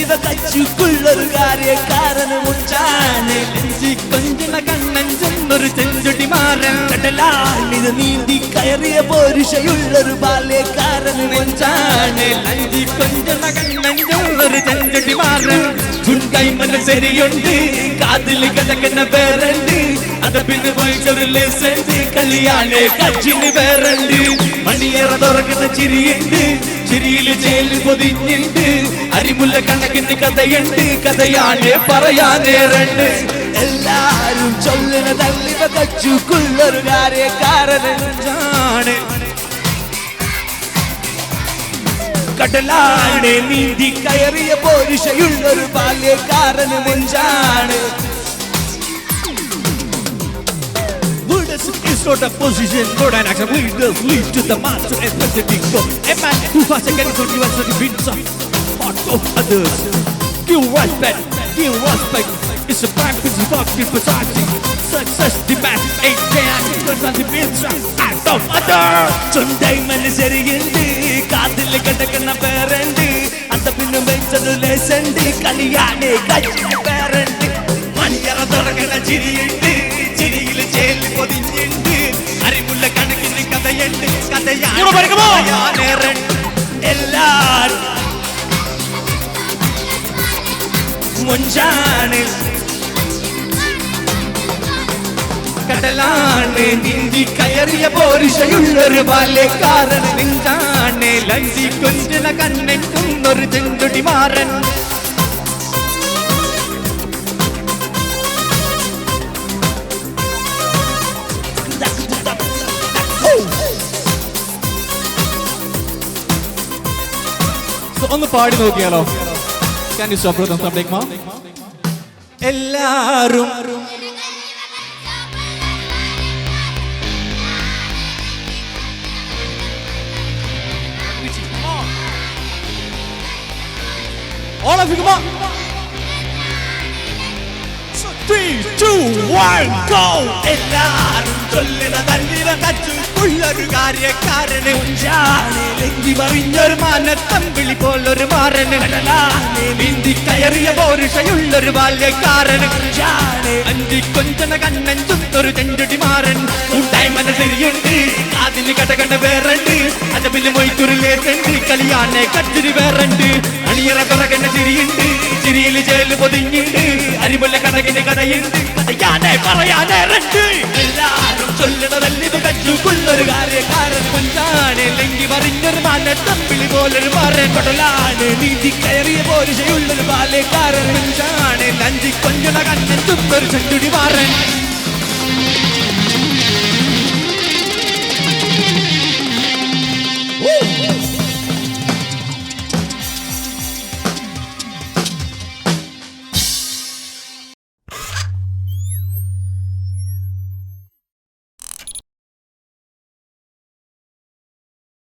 തല്ലിവ കച്ചുക്കുള്ളൊരു കാര്യക്കാരന് മുഞ്ചാണ് കൊഞ്ചുന്ന കണ്ണൻ ചെന്നൊരു ചെഞ്ചുടി മാറൻ കടലാണിത് നീന്തി കയറിയ പോരുഷയുള്ളൊരു ബാല്യക്കാരന് മുഞ്ചാണ് കൊഞ്ചുന്ന കണ്ണൻ ചെന്നൊരു ചെഞ്ചുടി മാറൻ ചുൺകൈമന ശരിയുണ്ട് കാതില് കിടക്കുന്ന പേരുണ്ട് അത് പിന്നെ പോയിച്ചൊരു ലേസുണ്ട് കല്യാണേ കച്ചിന് പേരുണ്ട് മണിയേറ തുറക്കുന്ന ചിരിയുണ്ട് ചിരിയില് ചേല് പൊതിഞ്ഞുണ്ട് അരിമുല്ല കണക്കിന് കഥയുണ്ട് കഥയാണേ പറയാനേറുണ്ട് എല്ലാരും ചൊല്ലുന്ന തല്ലിവ കച്ചുക്കുള്ളൊരു കാര്യക്കാരനാണ് കടലാണ് നീന്തി കയറിയ പോരുഷയുള്ളൊരു ബാല്യക്കാരന് നെഞ്ചാണ് Is not a position, not an action. Leaders lead to the master and specific goal. A man who has a continuous wins part of others. Give respect. It's a practice of society. Success demands a difference on the wins act of others. Sunday manusariyundi, kaadil kadakana parenti. Anta pinnu venchadu lessendi, kaliyane kachchi parenti. Maniyara thorakana chiriyundi, chiriyile cheli podinjindi. Arimulla kanakine kadayundi, kadayane ellarum munjane കടലാണ് നീന്തി കയറിയ പോരുഷയുള്ളൊരു ബാല്യക്കാരൻ നെഞ്ചാണ് ലഞ്ചി കൊഞ്ചുന്ന കണ്ണൻ കുന്നൊരു ചെങ്കുടി മാറൻ ഒന്ന് പാടി നോക്കിയാലോ? Can you stop rhythm from Degma? എല്ലാരും All of you, come on! 3, 2, 1, go! എല്ലാരും ചൊല്ലുന്ന തല്ലിവ കച്ചുക്കുള്ളൊരു കാര്യക്കാരന് മുഞ്ചാണ് ലെങ്കി മറിഞ്ഞൊരു മാനത്തമ്പിളി പോലൊരു മാറന് കടലാനെ നീന്തി കയറിയ പോരുഷയുള്ളൊരു ബാല്യക്കാരന് മുഞ്ചാണ് അഞ്ചി കൊഞ്ചന കണ്ണൻ ചുത്തൊരു ചെഞ്ചുടി മാറൻ കൂട്ടായി മനസ്സിരിയുണ്ട് കാതിന് കടകണ്ട വേറുണ്ട് അതപിന് മൊയ്ക്കൊരു ലേസുണ്ട് കളിയാനെ കച്ചിരി വേറുണ്ട് അണിയറ തുറകണ്ട ചിരിയുണ്ട് ചിരിയിൽ ചേല് പൊതിഞ്ഞുണ്ട് അരിമുല്ല കടകിന് കഥയുണ്ട് കഥയാനെ പറയാനേറുണ്ട് എല്ലാരും ചൊല്ലണതല്ലിത് കച്ചുക്കുള്ളൊരു കാര്യക്കാരൻ കൊഞ്ചാണ് ലെങ്കി മറിഞ്ഞൊരു മാനത്തമ്പിളി പോലൊരു മാറൻ കൊടലാണ് നീന്തി കയറിയ പോരുഷയുള്ളൊരു ബാല്യക്കാരൻ കൊഞ്ചാണ് ലഞ്ചി കൊഞ്ചുള്ള കണ്ണൻ ചുത്തൊരു ചെഞ്ചുടി മാറൻ